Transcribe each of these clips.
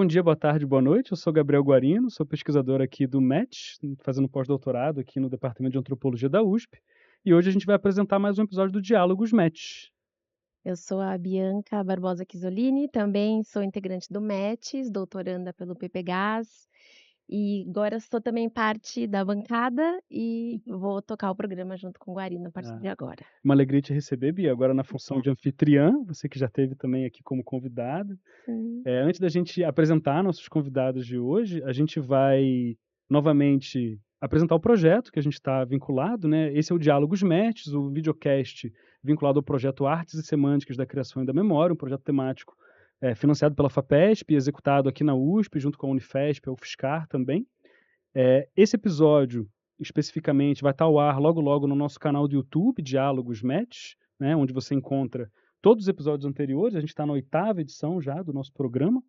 bom dia, boa tarde, boa noite. Eu sou Gabriel Guarino, sou pesquisador aqui do MET, fazendo pós-doutorado aqui no Departamento de Antropologia da USP. E hoje a gente vai apresentar mais um episódio do Diálogos MET. Eu sou a Bianca Barbosa Chisolini, também sou integrante do METS, doutoranda pelo PPGás, e agora sou também parte da bancada e vou tocar o programa junto com o Guarino a partir Ah, de agora. uma alegria te receber, Bia, agora na função Obrigada. de anfitriã, você que já esteve também aqui como convidada. Sim. Antes da gente apresentar nossos convidados de hoje, a gente vai novamente apresentar o projeto que a gente está vinculado, né? Esse é o Diálogos METs, o videocast vinculado ao projeto Artes e Semânticas da Criação e da Memória, um projeto temático financiado pela FAPESP e executado aqui na USP, junto com a Unifesp, a UFSCar também. Esse episódio, especificamente, vai estar ao ar logo logo no nosso canal do YouTube, Diálogos METs, né? Onde você encontra todos os episódios anteriores. A gente está na 8ª edição já do nosso programa.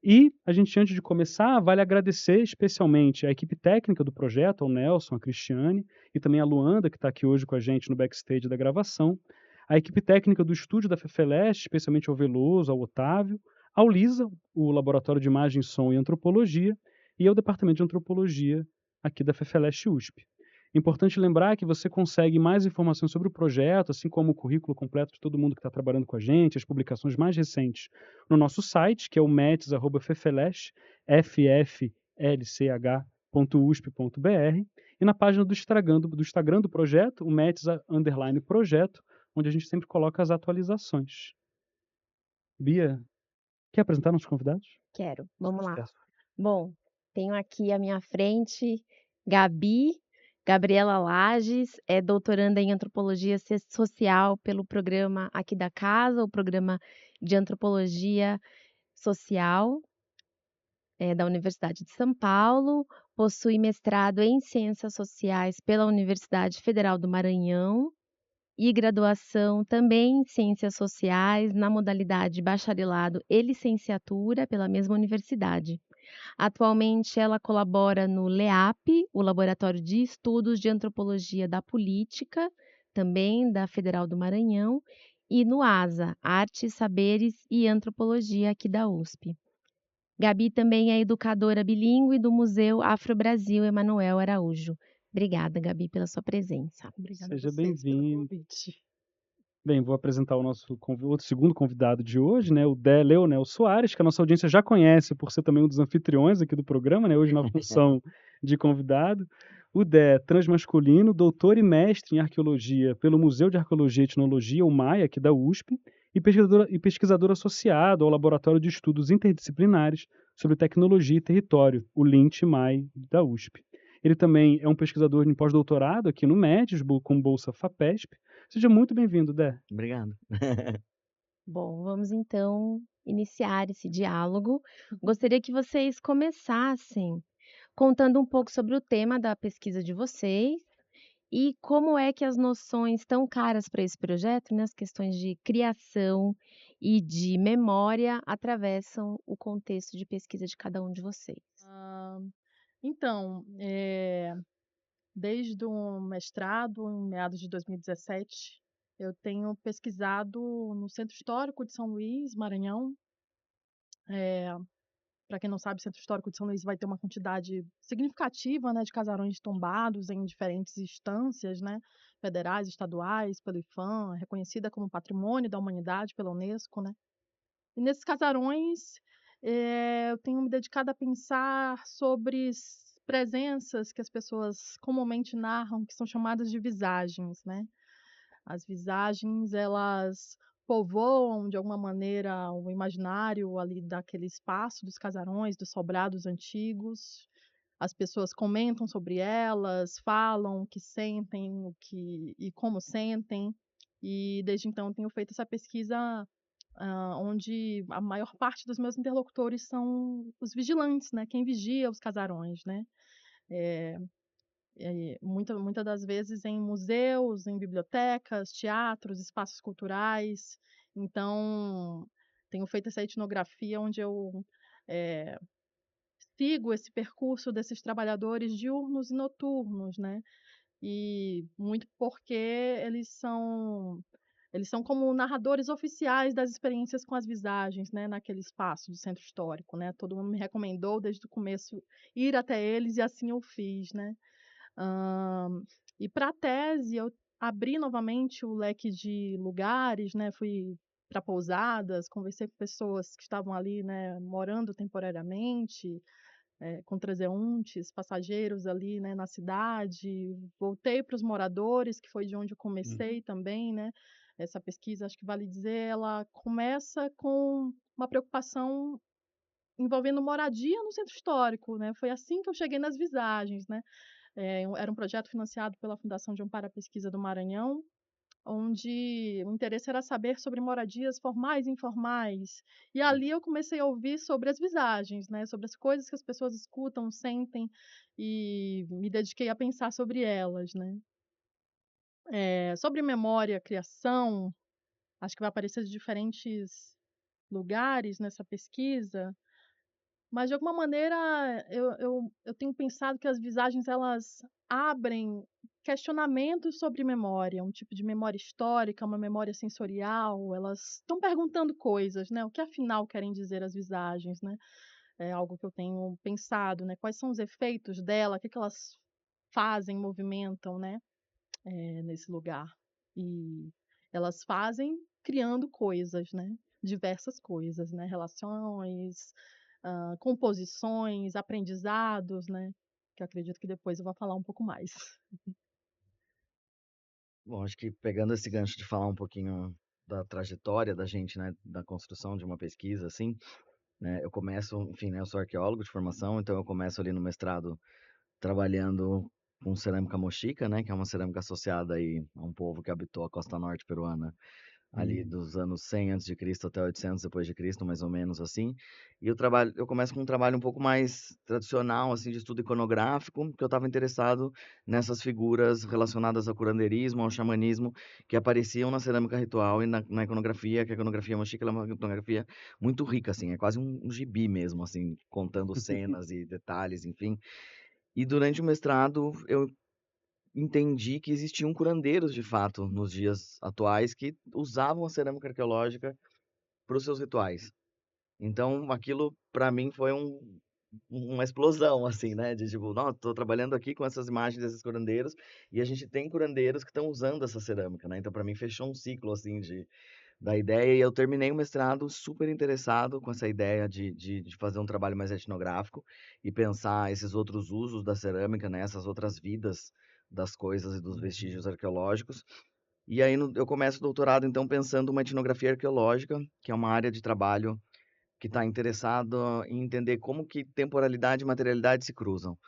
E a gente, antes de começar, vale agradecer especialmente a equipe técnica do projeto, ao Nelson, a Cristiane, e também a Luanda, que está aqui hoje com a gente no backstage da gravação, a equipe técnica do estúdio da FEFELESH, especialmente ao Veloso, ao Otávio, ao LISA, o Laboratório de Imagem, Som e Antropologia, e ao Departamento de Antropologia aqui da FEFELESH USP. Importante lembrar que você consegue mais informações sobre o projeto, assim como o currículo completo de todo mundo que está trabalhando com a gente, as publicações mais recentes, no nosso site, que é o mets@fefelesh, fflch.usp.br, e na página do Instagram do projeto, o mets_projeto, onde a gente sempre coloca as atualizações. Bia, quer apresentar nossos convidados? Quero, vamos lá. Sucesso. Bom, tenho aqui à minha frente Gabriela Lages, é doutoranda em Antropologia Social pelo programa aqui da casa, o programa de Antropologia Social. Da Universidade de São Paulo, possui mestrado em Ciências Sociais pela Universidade Federal do Maranhão e graduação também em Ciências Sociais na modalidade bacharelado e licenciatura pela mesma universidade. Atualmente, ela colabora no LEAP, o Laboratório de Estudos de Antropologia da Política, também da Federal do Maranhão, e no ASA, Artes, Saberes e Antropologia, aqui da USP. Gabi também é educadora bilíngue do Museu Afro-Brasil Emanuel Araújo. Obrigada, Gabi, pela sua presença. Obrigada a Seja vocês pelo bem-vindo. convite. Bem, vou apresentar o nosso outro segundo convidado de hoje, né, o Dé Leonel Soares, que a nossa audiência já conhece por ser também um dos anfitriões aqui do programa, né, hoje na função de convidado. O Dé é transmasculino, doutor e mestre em arqueologia pelo Museu de Arqueologia e Etnologia, o MAI, aqui da USP, e pesquisador associado ao Laboratório de Estudos Interdisciplinares sobre Tecnologia e Território, o LINT-MAI da USP. Ele também é um pesquisador em pós-doutorado aqui no MEDES, com bolsa FAPESP. Seja muito bem-vindo, Dé. Obrigado. Bom, vamos então iniciar esse diálogo. Gostaria que vocês começassem contando um pouco sobre o tema da pesquisa de vocês e como é que as noções tão caras para esse projeto, né, as questões de criação e de memória, atravessam o contexto de pesquisa de cada um de vocês. Ah, então, desde o mestrado, em meados de 2017, eu tenho pesquisado no Centro Histórico de São Luís, Maranhão. Para quem não sabe, o Centro Histórico de São Luís vai ter uma quantidade significativa, né, de casarões tombados em diferentes instâncias, né, federais, estaduais, pelo IPHAN, reconhecida como Patrimônio da Humanidade pela Unesco, né. E nesses casarões, eu tenho me dedicado a pensar sobre presenças que as pessoas comumente narram, que são chamadas de visagens, né. As visagens, elas povoam, de alguma maneira, o imaginário ali daquele espaço dos casarões, dos sobrados antigos. As pessoas comentam sobre elas, falam o que sentem, o que e como sentem. E desde então tenho feito essa pesquisa, onde a maior parte dos meus interlocutores são os vigilantes, né, quem vigia os casarões, né. Eh muita das vezes em museus, em bibliotecas, teatros, espaços culturais. Então, tenho feito essa etnografia onde eu, eh, sigo esse percurso desses trabalhadores diurnos e noturnos, né. E muito porque eles Eles são como narradores oficiais das experiências com as visagens, né, naquele espaço do centro histórico, né? Todo mundo me recomendou desde o começo ir até eles e assim eu fiz, né? Hã, e para a tese eu abri novamente o leque de lugares, né, fui para pousadas, conversei com pessoas que estavam ali, né, morando temporariamente, com transeuntes, passageiros ali, né, na cidade. Voltei para os moradores, que foi de onde eu comecei também, né. Essa pesquisa, acho que vale dizer, ela começa com uma preocupação envolvendo moradia no centro histórico, né. Foi assim que eu cheguei nas visagens, né. Era um projeto financiado pela Fundação de Amparo à Pesquisa do Maranhão, onde o interesse era saber sobre moradias formais e informais. E ali eu comecei a ouvir sobre as visagens, né, sobre as coisas que as pessoas escutam, sentem, e me dediquei a pensar sobre elas, né. Sobre memória, criação, acho que vai aparecer de diferentes lugares nessa pesquisa, mas de alguma maneira eu tenho pensado que as visagens elas abrem questionamentos sobre memória, um tipo de memória histórica, uma memória sensorial, elas estão perguntando coisas, né, o que afinal querem dizer as visagens, né. É algo que eu tenho pensado, né, quais são os efeitos dela, o que que elas fazem, movimentam, né, nesse lugar. E elas fazem criando coisas, né, diversas coisas, né, relações, composições, aprendizados, né, que eu acredito que depois eu vou falar um pouco mais. Bom, acho que pegando esse gancho de falar um pouquinho da trajetória da gente, né, da construção de uma pesquisa, assim, né, eu começo, enfim, né, eu sou arqueólogo de formação, então eu começo ali no mestrado trabalhando com cerâmica mochica, né, que é uma cerâmica associada aí a um povo que habitou a costa norte peruana ali dos anos 100 antes de Cristo até 800 depois de Cristo, mais ou menos assim. E eu começo com um trabalho um pouco mais tradicional, assim, de estudo iconográfico, que eu estava interessado nessas figuras relacionadas ao curandeirismo, ao xamanismo, que apareciam na cerâmica ritual e na iconografia, que a iconografia mochica ela é uma iconografia muito rica, assim, é quase um gibi mesmo, assim, contando cenas e detalhes, enfim. E durante o mestrado eu entendi que existiam curandeiros, de fato, nos dias atuais que usavam a cerâmica arqueológica para os seus rituais. Então, aquilo para mim foi uma explosão, assim, né, de tipo: "Não, tô trabalhando aqui com essas imagens desses curandeiros, e a gente tem curandeiros que estão usando essa cerâmica", né, então para mim fechou um ciclo, assim, da ideia, e eu terminei o mestrado super interessado com essa ideia de fazer um trabalho mais etnográfico e pensar esses outros usos da cerâmica, né, essas outras vidas das coisas e dos vestígios arqueológicos. E aí eu começo o doutorado, então, pensando uma etnografia arqueológica, que é uma área de trabalho que está interessado em entender como que temporalidade e materialidade se cruzam.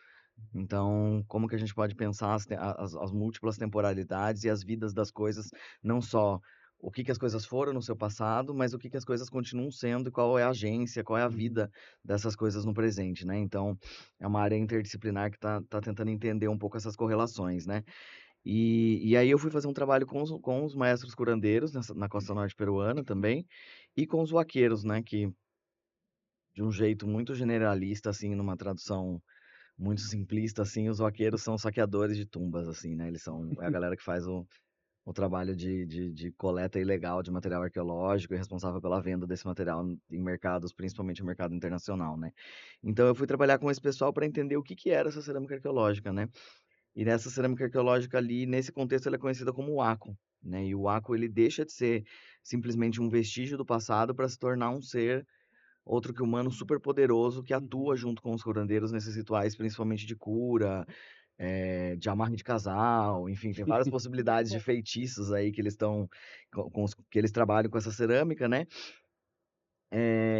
Então, como que a gente pode pensar as múltiplas temporalidades e as vidas das coisas, não só o que que as coisas foram no seu passado, mas o que que as coisas continuam sendo e qual é a agência, qual é a vida dessas coisas no presente, né? Então, é uma área interdisciplinar que tá tentando entender um pouco essas correlações, né? E aí eu fui fazer um trabalho com os maestros curandeiros na costa norte peruana também, e com os vaqueiros, né? Que de um jeito muito generalista, assim, numa tradução muito simplista, assim, os vaqueiros são saqueadores de tumbas, assim, né? Eles são é a galera que faz o trabalho de coleta ilegal de material arqueológico e responsável pela venda desse material em mercados, principalmente o mercado internacional, né? Então eu fui trabalhar com esse pessoal para entender o que que era essa cerâmica arqueológica, né? E nessa cerâmica arqueológica ali, nesse contexto, ela é conhecida como Wako, né? E o Wako, ele deixa de ser simplesmente um vestígio do passado para se tornar um ser outro que humano super poderoso que atua junto com os curandeiros nesses rituais, principalmente de cura, de amarre de casal, enfim, tem várias possibilidades de feitiços aí que eles estão que eles trabalham com essa cerâmica, né?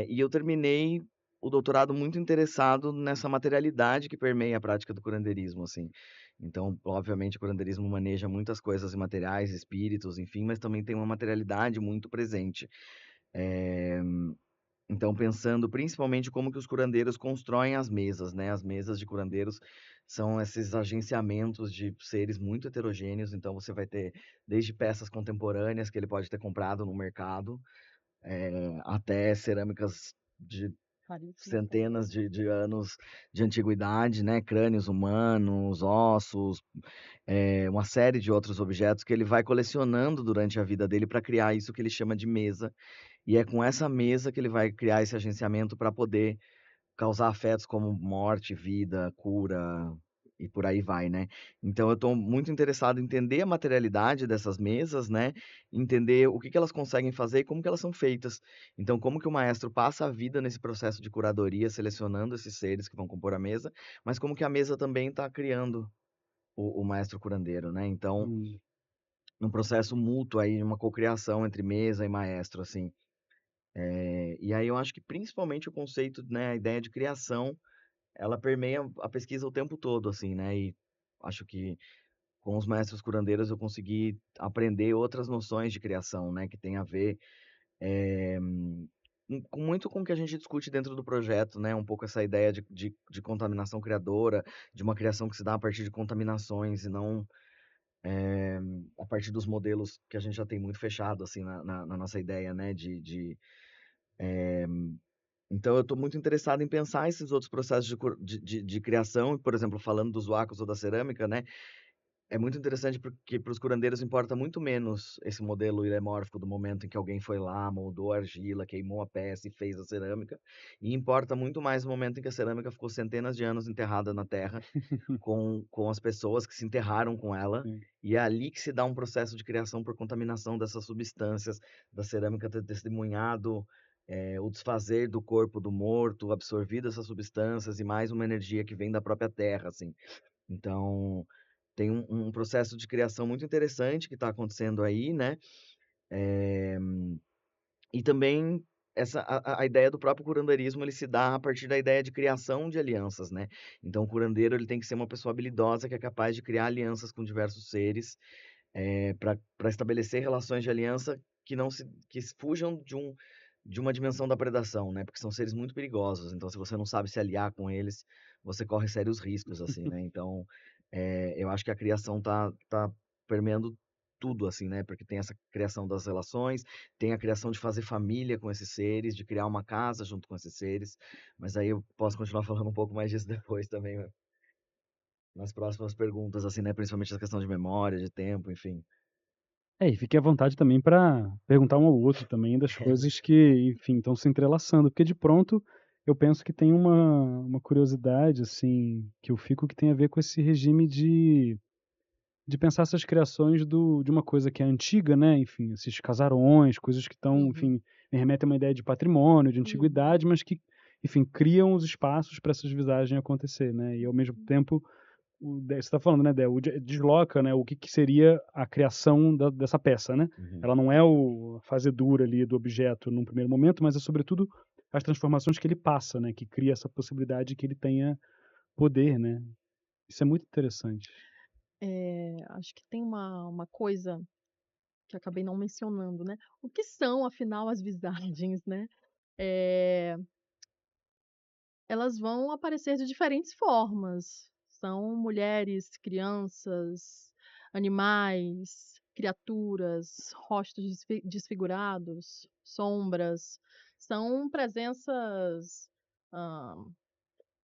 E eu terminei o doutorado muito interessado nessa materialidade que permeia a prática do curandeirismo, assim. Então, obviamente, o curandeirismo maneja muitas coisas imateriais, espíritos, enfim, mas também tem uma materialidade muito presente. Eh, então, pensando principalmente como que os curandeiros constroem as mesas, né? As mesas de curandeiros são esses agenciamentos de seres muito heterogêneos. Então, você vai ter desde peças contemporâneas que ele pode ter comprado no mercado, até cerâmicas de Raríssimo. centenas de anos de antiguidade, né? Crânios humanos, ossos, uma série de outros objetos que ele vai colecionando durante a vida dele para criar isso que ele chama de mesa. E é com essa mesa que ele vai criar esse agenciamento para poder causar afetos como morte, vida, cura e por aí vai, né. Então eu estou muito interessado em entender a materialidade dessas mesas, né, entender o que que elas conseguem fazer e como que elas são feitas. Então como que o maestro passa a vida nesse processo de curadoria, selecionando esses seres que vão compor a mesa, mas como que a mesa também está criando o maestro curandeiro, né. Então, Hum. num processo mútuo aí, uma cocriação entre mesa e maestro, assim. E aí eu acho que principalmente o conceito, né, a ideia de criação, ela permeia a pesquisa o tempo todo, assim, né, e acho que com os maestros curandeiros eu consegui aprender outras noções de criação, né, que tem a ver, com muito com o que a gente discute dentro do projeto, né, um pouco essa ideia de contaminação criadora, de uma criação que se dá a partir de contaminações e não, a partir dos modelos que a gente já tem muito fechado, assim, na nossa ideia, né, então eu estou muito interessado em pensar esses outros processos de criação, por exemplo, falando dos wacos ou da cerâmica, né, é muito interessante porque para os curandeiros importa muito menos esse modelo ilemórfico do momento em que alguém foi lá, moldou a argila, queimou a peça e fez a cerâmica, e importa muito mais o momento em que a cerâmica ficou centenas de anos enterrada na terra, com as pessoas que se enterraram com ela, Sim. e é ali que se dá um processo de criação por contaminação dessas substâncias, da cerâmica ter testemunhado, o desfazer do corpo do morto, absorvido essas substâncias e mais uma energia que vem da própria terra, assim. Então, tem um processo de criação muito interessante que está acontecendo aí, né? Eh, e também a ideia do próprio curanderismo, ele se dá a partir da ideia de criação de alianças, né. Então o curandeiro, ele tem que ser uma pessoa habilidosa, que é capaz de criar alianças com diversos seres, para estabelecer relações de aliança que fujam de uma dimensão da predação, né, porque são seres muito perigosos, então se você não sabe se aliar com eles, você corre sérios riscos, assim, né. Então, eu acho que a criação tá permeando tudo, assim, né, porque tem essa criação das relações, tem a criação de fazer família com esses seres, de criar uma casa junto com esses seres, mas aí eu posso continuar falando um pouco mais disso depois também, nas próximas perguntas, assim, né, principalmente essa questão de memória, de tempo, enfim. É, e fique à vontade também para perguntar um ao outro também das coisas que, enfim, estão se entrelaçando, porque de pronto eu penso que tem uma curiosidade, assim, que eu fico que tem a ver com esse regime de pensar essas criações de uma coisa que é antiga, né, enfim, esses casarões, coisas que estão, Uhum, enfim, me remetem a uma ideia de patrimônio, de uhum, antiguidade, mas que, enfim, criam os espaços para essas visagens acontecer, né, e ao mesmo uhum, tempo você está falando, né, Del, desloca, né, o que que seria a criação dessa peça, né. Uhum. Ela não é a fazedura ali do objeto num primeiro momento, mas é sobretudo as transformações que ele passa, né, que cria essa possibilidade de que ele tenha poder, né. Isso é muito interessante. acho que tem uma coisa que eu acabei não mencionando, né. O que são, afinal, as visagens, né? Eh, Elas vão aparecer de diferentes formas. São mulheres, crianças, animais, criaturas, rostos desfigurados, sombras. São presenças, hã,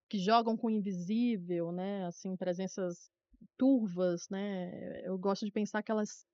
que jogam com o invisível, né, assim, presenças turvas, né. Eu gosto de pensar que elas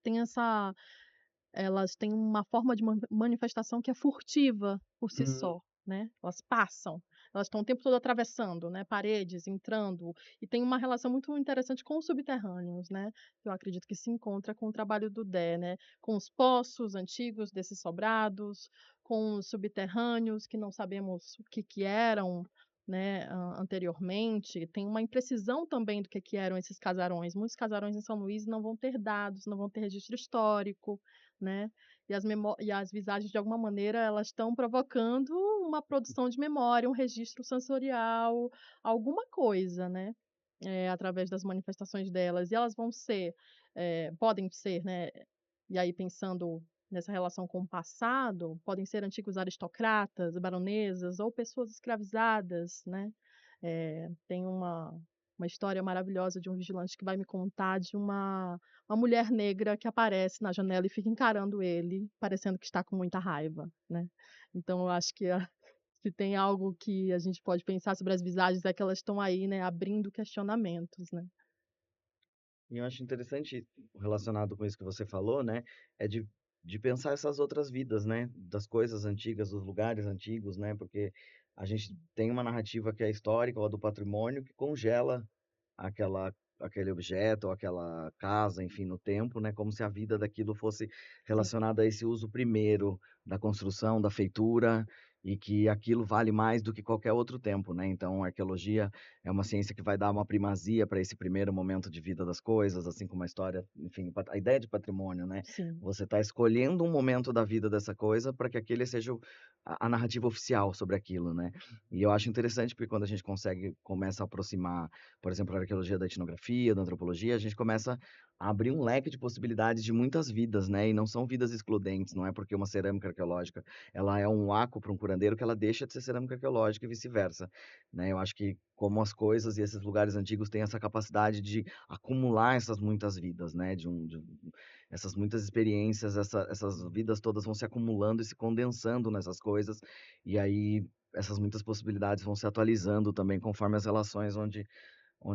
têm uma forma de manifestação que é furtiva por si Uhum. só, né, elas passam, elas estão o tempo todo atravessando, né, paredes, entrando, e tem uma relação muito interessante com os subterrâneos, né, que eu acredito que se encontra com o trabalho do Dé, né, com os poços antigos desses sobrados, com os subterrâneos que não sabemos o que que eram, né, anteriormente, tem uma imprecisão também do que eram esses casarões. Muitos casarões em São Luís não vão ter dados, não vão ter registro histórico, né, e as visagens de alguma maneira elas estão provocando uma produção de memória, um registro sensorial, alguma coisa, né, através das manifestações delas. E elas vão ser, podem ser, né, e aí pensando nessa relação com o passado, podem ser antigos aristocratas, baronesas ou pessoas escravizadas, né. Tem uma história maravilhosa de um vigilante que vai me contar de uma mulher negra que aparece na janela e fica encarando ele, parecendo que está com muita raiva, né. Então eu acho que Se tem algo que a gente pode pensar sobre as visagens, é que elas estão aí, né, abrindo questionamentos, né? E eu acho interessante, relacionado com isso que você falou, né, é de pensar essas outras vidas, né, das coisas antigas, dos lugares antigos, né, porque a gente tem uma narrativa que é histórica, ou a do patrimônio, que congela aquela aquele objeto ou aquela casa, enfim, no tempo, né, como se a vida daquilo fosse Sim. relacionada a esse uso primeiro da construção, da feitura, e que aquilo vale mais do que qualquer outro tempo, né? Então, a arqueologia é uma ciência que vai dar uma primazia para esse primeiro momento de vida das coisas, assim como a história, enfim, a ideia de patrimônio, né? Sim. Você está escolhendo um momento da vida dessa coisa para que aquele seja a narrativa oficial sobre aquilo, né? E eu acho interessante porque quando a gente começa a aproximar, por exemplo, a arqueologia da etnografia, da antropologia, a gente começa a abrir um leque de possibilidades de muitas vidas, né? E não são vidas excludentes, não é porque uma cerâmica arqueológica ela é um vácuo para um curandeiro que ela deixa de ser cerâmica arqueológica e vice-versa, né? Eu acho que como as coisas e esses lugares antigos têm essa capacidade de acumular essas muitas vidas, né? Essas muitas experiências, essas vidas todas vão se acumulando e se condensando nessas coisas, e aí essas muitas possibilidades vão se atualizando também conforme as relações onde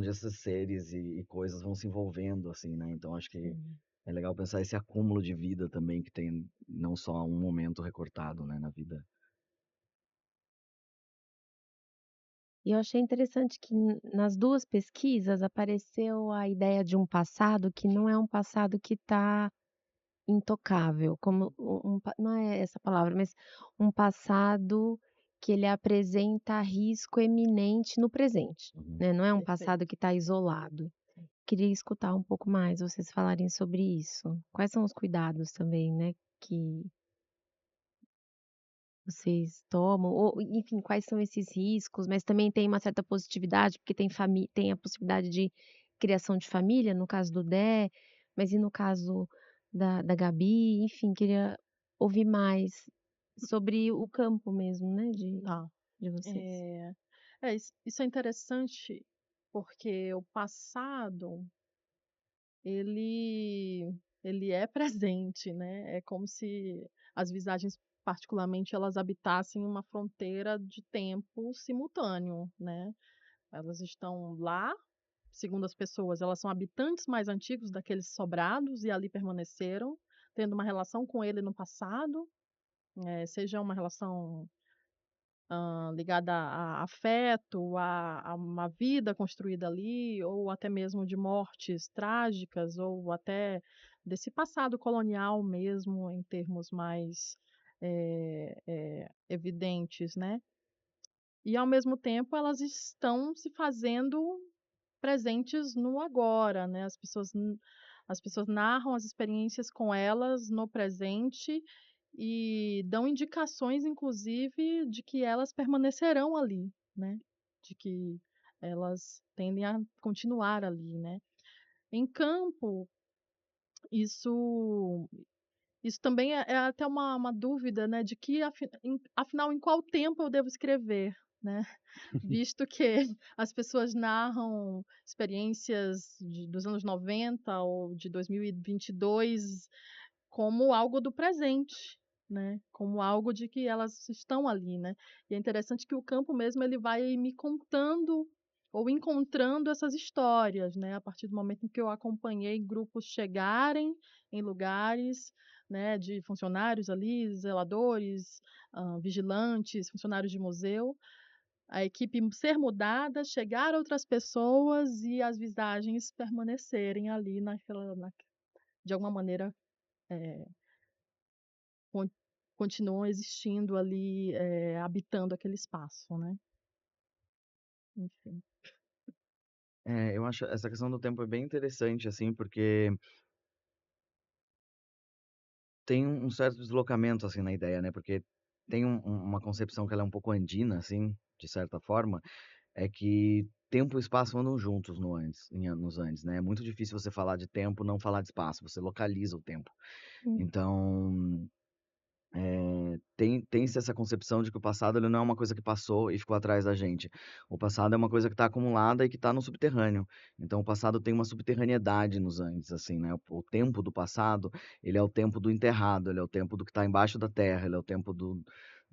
esses seres e coisas vão se envolvendo, assim, né? Então acho que Sim. é legal pensar esse acúmulo de vida também que tem não só um momento recortado, né, na vida. E eu achei interessante que nas 2 pesquisas apareceu a ideia de um passado que não é um passado que está intocável, como não é essa palavra, mas um passado que ele apresenta risco eminente no presente, Uhum. né, não é um Perfeito. passado que está isolado. Queria escutar um pouco mais vocês falarem sobre isso. Quais são os cuidados também, né, que vocês tomam, ou enfim, quais são esses riscos, mas também tem uma certa positividade, porque tem a possibilidade de criação de família, no caso do Dé, mas e no caso da Gabi? Enfim, queria ouvir mais sobre o campo mesmo, né, Tá. de vocês. Isso é interessante, porque o passado, ele ele é presente, né, é como se as visagens, particularmente, elas habitassem uma fronteira de tempo simultâneo, né. Elas estão lá, segundo as pessoas, elas são habitantes mais antigos daqueles sobrados e ali permaneceram, tendo uma relação com ele no passado, seja uma relação ligada a afeto, a uma vida construída ali, ou até mesmo de mortes trágicas, ou até desse passado colonial mesmo, em termos mais evidentes, né. E ao mesmo tempo elas estão se fazendo presentes no agora, né, as pessoas narram as experiências com elas no presente e dão indicações, inclusive, de que elas permanecerão ali, né, de que elas tendem a continuar ali, né. Em campo, isso isso também é até uma dúvida, né, de que afinal em qual tempo eu devo escrever, né. Visto que as pessoas narram experiências dos anos 90 ou de 2022 como algo do presente, né, como algo de que elas estão ali, né. E é interessante que o campo mesmo ele vai me contando ou encontrando essas histórias, né, a partir do momento em que eu acompanhei grupos chegarem em lugares, né, de funcionários ali, zeladores, vigilantes, funcionários de museu, a equipe ser mudada, chegar outras pessoas e as visagens permanecerem ali de alguma maneira, eh, con continuam existindo ali, habitando aquele espaço, né. Enfim. É, eu acho essa questão do tempo é bem interessante, assim, porque tem um certo deslocamento, assim, na ideia, né, porque tem uma concepção que ela é um pouco andina, assim, de certa forma, é que tempo e espaço andam juntos nos Andes, né, é muito difícil você falar de tempo, não falar de espaço, você localiza o tempo. Hum. Então, tem-se essa concepção de que o passado ele não é uma coisa que passou e ficou atrás da gente. O passado é uma coisa que está acumulada e que está no subterrâneo. Então o passado tem uma subterraneidade nos Andes, assim, né? O tempo do passado, ele é o tempo do enterrado, ele é o tempo do que está embaixo da terra, ele é o tempo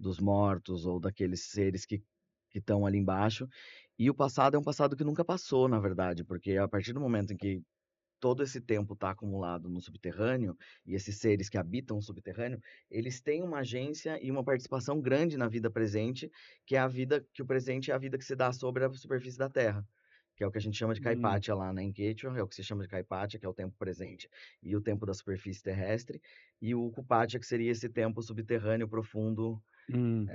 dos mortos ou daqueles seres que estão ali embaixo. E o passado é um passado que nunca passou, na verdade, porque a partir do momento em que todo esse tempo está acumulado no subterrâneo, e esses seres que habitam o subterrâneo, eles têm uma agência e uma participação grande na vida presente, que é a vida, que o presente é a vida que se dá sobre a superfície da Terra, que é o que a gente chama de Hum, Kaipatia lá na Enquetia, é o que se chama de Kaipatia, que é o tempo presente e o tempo da superfície terrestre, e o Kupatia, que seria esse tempo subterrâneo profundo hum,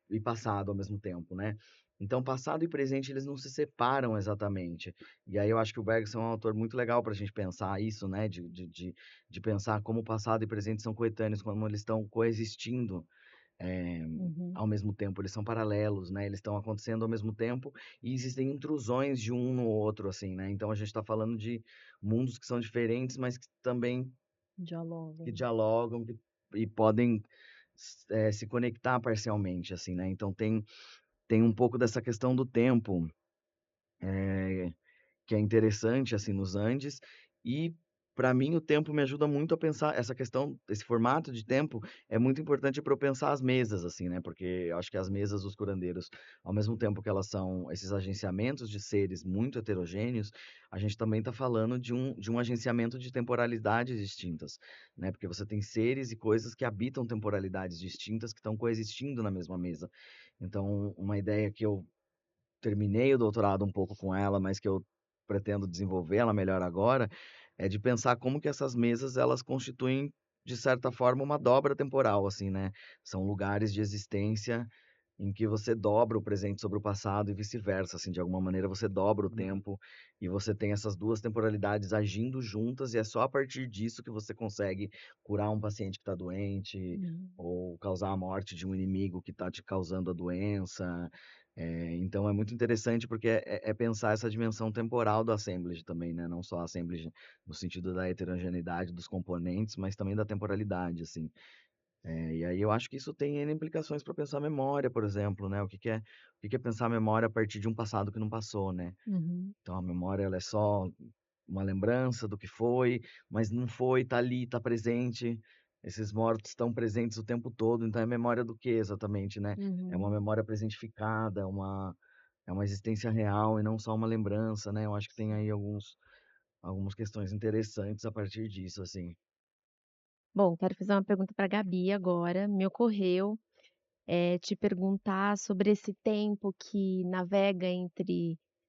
e passado ao mesmo tempo, né? Então, passado e presente, eles não se separam exatamente. E aí eu acho que o Bergson é um autor muito legal para a gente pensar isso, né? De pensar como o passado e presente são coetâneos, como eles estão coexistindo Uhum. ao mesmo tempo. Eles são paralelos, né? Eles estão acontecendo ao mesmo tempo e existem intrusões de um no outro, assim, né? Então, a gente está falando de mundos que são diferentes, mas que também que Dialogam. dialogam e podem se conectar parcialmente, assim, né? Então tem um pouco dessa questão do tempo, que é interessante, assim, nos Andes, e para mim o tempo me ajuda muito a pensar essa questão, esse formato de tempo é muito importante para eu pensar as mesas, assim, né? Porque eu acho que as mesas dos curandeiros, ao mesmo tempo que elas são esses agenciamentos de seres muito heterogêneos, a gente também está falando de um agenciamento de temporalidades distintas, né? Porque você tem seres e coisas que habitam temporalidades distintas que estão coexistindo na mesma mesa. Então, uma ideia que eu terminei o doutorado um pouco com ela, mas que eu pretendo desenvolver ela melhor agora, é de pensar como que essas mesas elas constituem de certa forma uma dobra temporal, assim, né? São lugares de existência em que você dobra o presente sobre o passado e vice-versa, assim, de alguma maneira você dobra o tempo e você tem essas duas temporalidades agindo juntas e é só a partir disso que você consegue curar um paciente que está doente Uhum. ou causar a morte de um inimigo que está te causando a doença. Então é muito interessante porque é pensar essa dimensão temporal do assemblage também, né? Não só assemblage no sentido da heterogeneidade dos componentes, mas também da temporalidade, assim. E aí eu acho que isso tem N implicações para pensar memória, por exemplo, né? O que é pensar memória a partir de um passado que não passou, né? Uhum. Então a memória ela é só uma lembrança do que foi, mas não foi, tá ali, tá presente. Esses mortos estão presentes o tempo todo, então é memória do que exatamente, né? É uma Uhum. memória presentificada, é uma existência real e não só uma lembrança, né? Eu acho que tem aí algumas questões interessantes a partir disso, assim. Bom, quero fazer uma pergunta para a Gabi agora. Me ocorreu, te perguntar sobre esse tempo que navega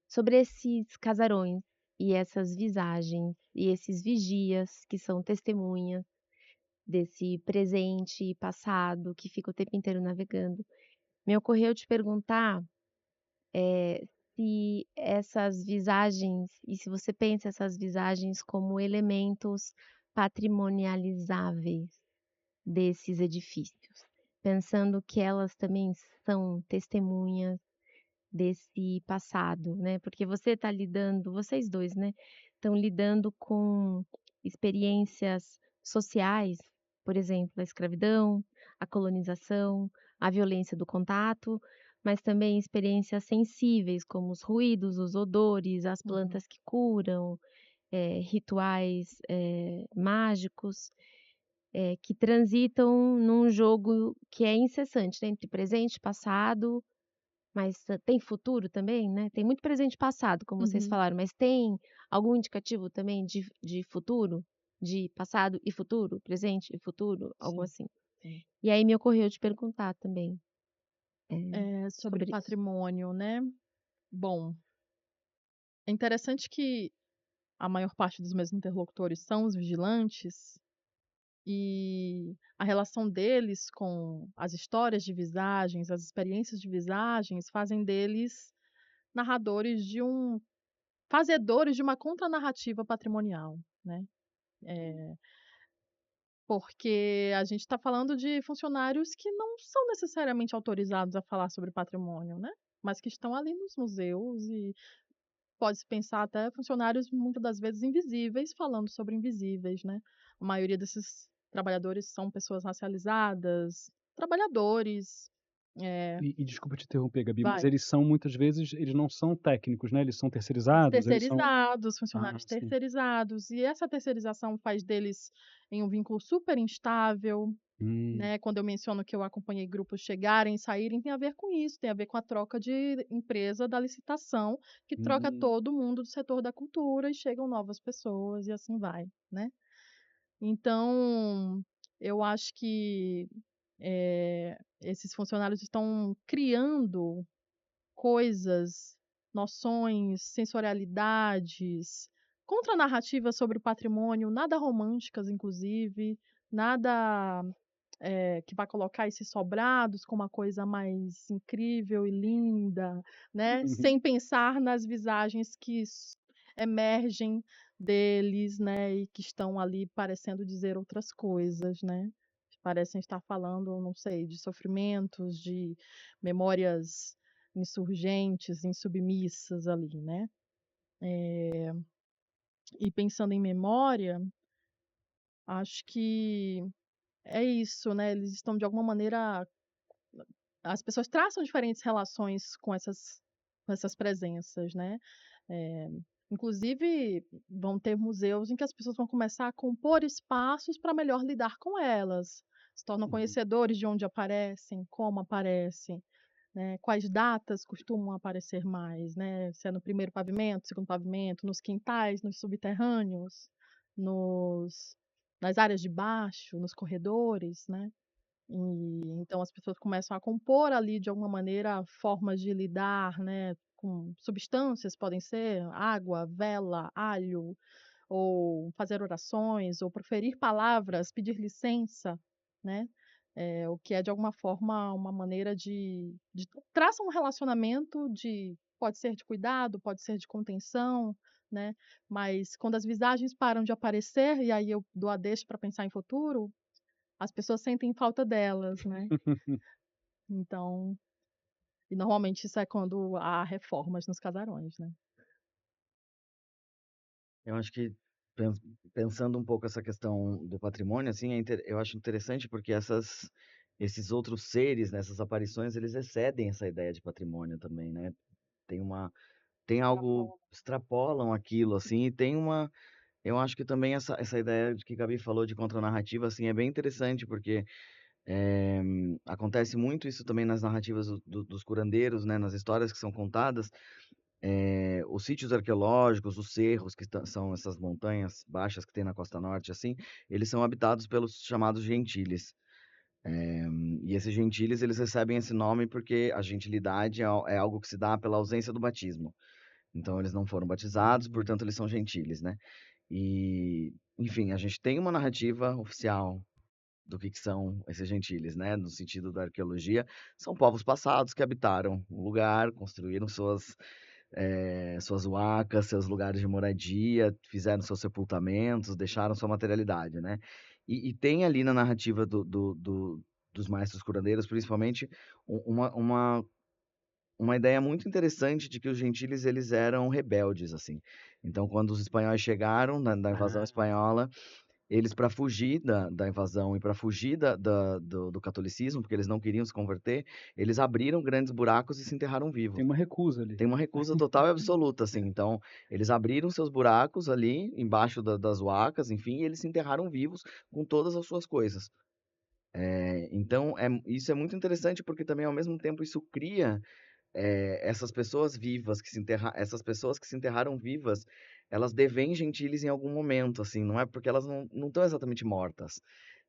sobre esses casarões e essas visagens e esses vigias que são testemunhas desse presente e passado que fica o tempo inteiro navegando. Me ocorreu te perguntar, se essas visagens e se você pensa essas visagens como elementos patrimonializáveis desses edifícios, pensando que elas também são testemunhas desse passado, né, porque você está lidando vocês 2, né, estão lidando com experiências sociais, por exemplo, a escravidão, a colonização, a violência do contato, mas também experiências sensíveis, como os ruídos, os odores, as Uhum. plantas que curam, rituais, mágicos, que transitam num jogo que é incessante, né, entre presente e passado, mas tem futuro também, né, tem muito presente e passado, como vocês Uhum. falaram, mas tem algum indicativo também de futuro? De passado e futuro, presente e futuro, algo Sim, assim. sim. E aí me ocorreu te perguntar também, Sobre sobre isso. patrimônio, né? Bom, é interessante que a maior parte dos meus interlocutores são os vigilantes e a relação deles com as histórias de visagens, as experiências de visagens, fazem deles narradores fazedores de uma contranarrativa patrimonial, né? Eh, Porque a gente está falando de funcionários que não são necessariamente autorizados a falar sobre patrimônio, né? Mas que estão ali nos museus e pode-se pensar até funcionários muitas das vezes invisíveis falando sobre invisíveis, né? A maioria desses trabalhadores são pessoas racializadas, trabalhadores, E desculpa te interromper, Gabi, mas Vai. eles são muitas vezes eles não são técnicos, né, eles são terceirizados, eles são Funcionários sim. terceirizados, e essa terceirização faz deles em um vínculo super instável, Hum, né? Quando eu menciono que eu acompanhei grupos chegarem e saírem, tem a ver com isso, tem a ver com a troca de empresa da licitação, que troca hum. todo mundo do setor da cultura e chegam novas pessoas e assim vai, né? Então, eu acho que esses funcionários estão criando coisas, noções, sensorialidades, contranarrativas sobre o patrimônio, nada românticas, inclusive, nada que vai colocar esses sobrados como uma coisa mais incrível e linda, né? Uhum. Sem pensar nas visagens que emergem deles, né? E que estão ali parecendo dizer outras coisas, né? Parecem estar falando, não sei, de sofrimentos, de memórias insurgentes, insubmissas ali, né? E pensando em memória, acho que é isso, né? Eles estão de alguma maneira, as pessoas traçam diferentes relações com essas presenças, né? Eh, Inclusive, vão ter museus em que as pessoas vão começar a compor espaços para melhor lidar com elas, se tornam Uhum. conhecedores de onde aparecem, como aparecem, né? Quais datas costumam aparecer mais, né? Se é no primeiro pavimento, segundo pavimento, nos quintais, nos subterrâneos, nos, nas áreas de baixo, nos corredores, né? E então as pessoas começam a compor ali de alguma maneira formas de lidar, né, com substâncias, podem ser água, vela, alho, ou fazer orações, ou proferir palavras, pedir licença, né? O que é de alguma forma uma maneira de traça um relacionamento de pode ser de cuidado, pode ser de contenção, né? Mas quando as visagens param de aparecer, e aí eu dou a deixa para pensar em futuro, as pessoas sentem falta delas, né. Então e normalmente isso é quando há reformas nos casarões, né. Eu acho que pen pensando um pouco essa questão do patrimônio, assim, eu acho interessante porque esses outros seres, né, essas aparições, eles excedem essa ideia de patrimônio também, né. Tem uma tem algo extrapolam aquilo, assim, e tem uma eu acho que também essa ideia de que Gabi falou de contranarrativa, assim, é bem interessante porque, eh, acontece muito isso também nas narrativas dos curandeiros, né, nas histórias que são contadas. Os sítios arqueológicos, os cerros, que são essas montanhas baixas que tem na costa norte, assim, eles são habitados pelos chamados gentiles. E esses gentiles, eles recebem esse nome porque a gentilidade é algo que se dá pela ausência do batismo. Então, eles não foram batizados, Hum. portanto, eles são gentiles, né? E, enfim, a gente tem uma narrativa oficial do que são esses gentiles, né? No sentido da arqueologia, são povos passados que habitaram o lugar, construíram suas huacas, seus lugares de moradia, fizeram seus sepultamentos, deixaram sua materialidade, né? E tem ali na narrativa dos maestros curandeiros, principalmente, uma ideia muito interessante de que os gentiles eles eram rebeldes, assim. Então, quando os espanhóis chegaram na invasão Ah, espanhola, eles, para fugir da invasão e para fugir do catolicismo, porque eles não queriam se converter, eles abriram grandes buracos e se enterraram vivos. tem uma recusa ali. Tem uma recusa total e absoluta, assim. Então, eles abriram seus buracos ali, embaixo das huacas, enfim, e eles se enterraram vivos com todas as suas coisas. Então, isso é muito interessante, porque também, ao mesmo tempo, isso cria essas pessoas que se enterraram vivas, elas devêm gentiles em algum momento, assim, não é porque elas não estão exatamente mortas.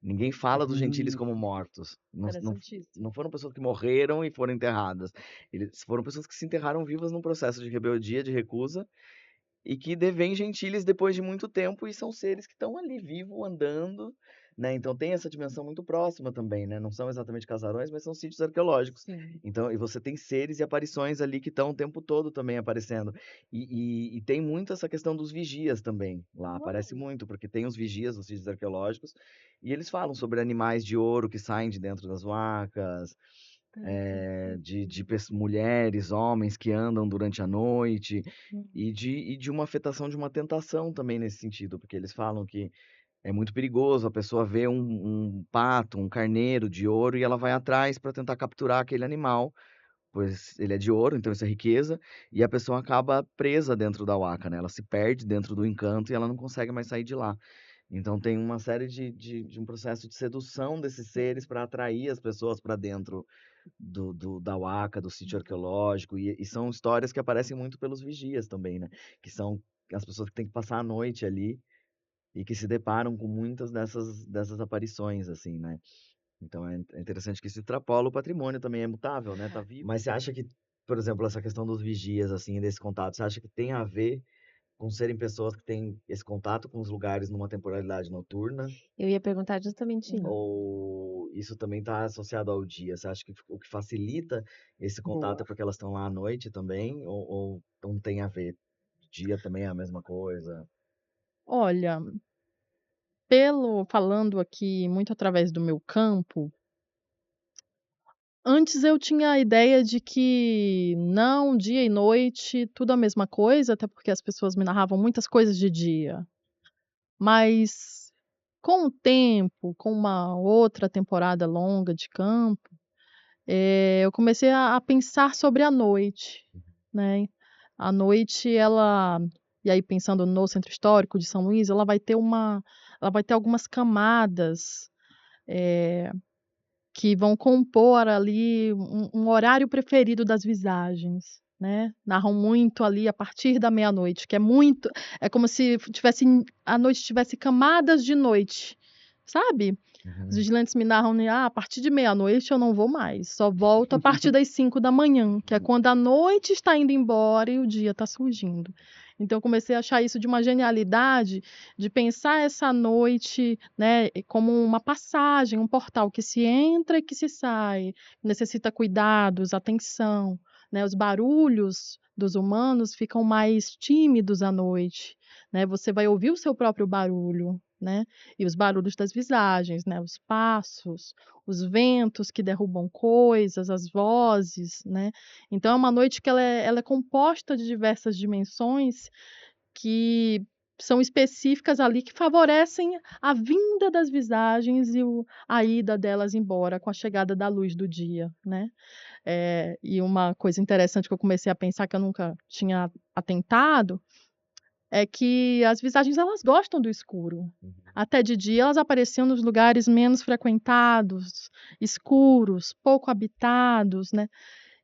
Ninguém fala dos gentiles Hum. como mortos. Não Interessantíssimo. foram pessoas que morreram e foram enterradas. Eles foram pessoas que se enterraram vivas num processo de rebeldia, de recusa, e que devêm gentiles depois de muito tempo e são seres que estão ali vivos, andando, né? Então tem essa dimensão muito próxima também, né? Não são exatamente casarões, mas são sítios arqueológicos. Sim. Então, e você tem seres e aparições ali que estão o tempo todo também aparecendo. E tem muito essa questão dos vigias também lá, aparece Hum, muito, porque tem os vigias nos sítios arqueológicos, e eles falam sobre animais de ouro que saem de dentro das vacas, interessantíssimo. mulheres, homens que andam durante a noite, Hum. e de uma afetação de uma tentação também nesse sentido, porque eles falam que é muito perigoso. A pessoa vê um pato, um carneiro de ouro e ela vai atrás para tentar capturar aquele animal, pois ele é de ouro, então isso é riqueza, e a pessoa acaba presa dentro da waka, né? Ela se perde dentro do encanto e ela não consegue mais sair de lá. Então tem uma série de um processo de sedução desses seres para atrair as pessoas para dentro da waka, do sítio arqueológico, e são histórias que aparecem muito pelos vigias também, né? Que são as pessoas que têm que passar a noite ali e que se deparam com muitas dessas aparições, assim, né? Então é interessante que isso extrapola o patrimônio também, é mutável, né? Tá vivo. Mas você acha que, por exemplo, essa questão dos vigias, assim, desse contato, você acha que tem a ver com serem pessoas que têm esse contato com os lugares numa temporalidade noturna? Eu ia perguntar justamente isso. Ou isso também está associado ao dia? Você acha que o que facilita esse contato é porque elas estão lá à noite também? Ou não tem a ver? Dia também é a mesma coisa? Olha, falando aqui muito através do meu campo, antes eu tinha a ideia de que não, dia e noite, tudo a mesma coisa, até porque as pessoas me narravam muitas coisas de dia. Mas com o tempo, com uma outra temporada longa de campo, eu comecei a pensar sobre a noite, né. A noite e aí pensando no Centro Histórico de São Luís, ela vai ter algumas camadas, eh, que vão compor ali um horário preferido das visagens, né. Narram muito ali a partir da meia-noite, que é como se a noite tivesse camadas de noite, sabe? Os Uhum. vigilantes me narram, né: "Ah, a partir de meia-noite eu não vou mais, só volto a partir das 5 da manhã, que é quando a noite está indo embora e o dia está surgindo". Então eu comecei a achar isso de uma genialidade, de pensar essa noite, né, como uma passagem, um portal que se entra e que se sai, necessita cuidados, atenção, né. Os barulhos dos humanos ficam mais tímidos à noite, né, você vai ouvir o seu próprio barulho, né. E os barulhos das visagens, né, os passos, os ventos que derrubam coisas, as vozes, né. Então é uma noite que ela é composta de diversas dimensões que são específicas ali, que favorecem a vinda das visagens e a ida delas embora com a chegada da luz do dia, né. E uma coisa interessante que eu comecei a pensar, que eu nunca tinha atentado, é que as visagens elas gostam do escuro. Uhum. Até de dia elas apareciam nos lugares menos frequentados, escuros, pouco habitados, né.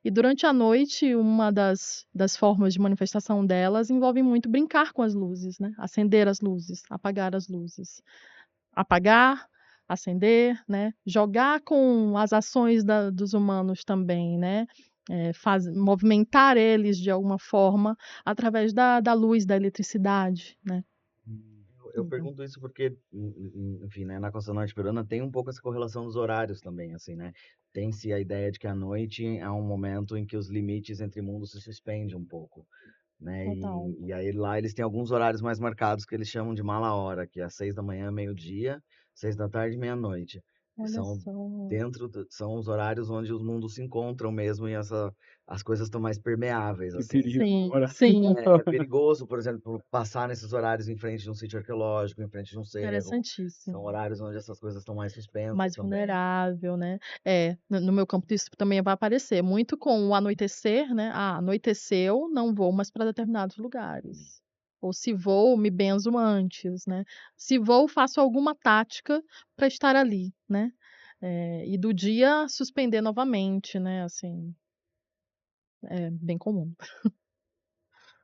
E durante a noite uma das formas de manifestação delas envolve muito brincar com as luzes, né, acender as luzes, apagar as luzes. Apagar, acender, né, jogar com as ações dos humanos também, né, movimentar eles de alguma forma através da luz, da eletricidade, né. Eu Então pergunto isso porque, enfim, né, na costa norte peruana tem um pouco essa correlação dos horários também, assim, né? Tem-se a ideia de que a noite é um momento em que os limites entre mundos se suspendem um pouco, né? total. E aí lá eles têm alguns horários mais marcados que eles chamam de mala hora, que é às 6 da manhã, meio-dia, 6 da tarde e meia-noite. Que Olha são só. são os horários onde os mundos se encontram mesmo e as coisas estão mais permeáveis, Que assim. perigo. Sim, Ora. sim, É perigoso, por exemplo, passar nesses horários em frente de um sítio arqueológico, em frente de um cerro. São interessantíssimo. horários onde essas coisas estão mais suspensas Mais também. vulnerável, né. No meu campo isso também vai aparecer, muito com o anoitecer, né, anoiteceu, não vou mais para determinados Hum. lugares. Ou se vou, me benzo antes, né. Se vou, faço alguma tática para estar ali, né. E do dia suspender novamente, né, assim, é bem comum.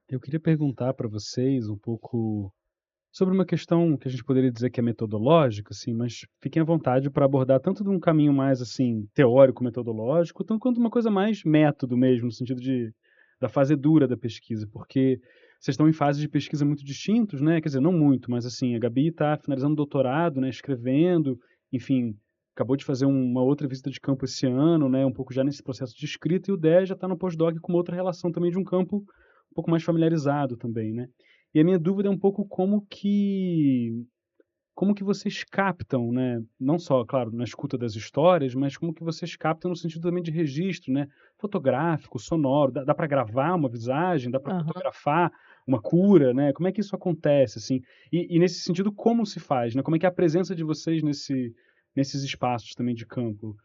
Eu queria perguntar para vocês um pouco sobre uma questão que a gente poderia dizer que é metodológica, assim, mas fiquem à vontade para abordar tanto de um caminho mais assim teórico, metodológico, tanto quanto uma coisa mais método mesmo, no sentido da fase dura da pesquisa, porque vocês estão em fases de pesquisa muito distintos, né? Quer dizer, não muito, mas assim, a Gabi está finalizando o doutorado, né? Escrevendo, enfim, acabou de fazer uma outra visita de campo esse ano, né? Um pouco já nesse processo de escrita, e o Dé já está no pós-doc com uma outra relação também de um campo um pouco mais familiarizado também, né? E a minha dúvida é um pouco como que vocês captam, né, não só, claro, na escuta das histórias, mas como que vocês captam no sentido também de registro, né, fotográfico, sonoro, dá para gravar uma visagem, dá para Aham. fotografar uma cura, né? Como é que isso acontece, assim? E nesse sentido, como se faz, né? Como é que é a presença de vocês nesses espaços também de campo?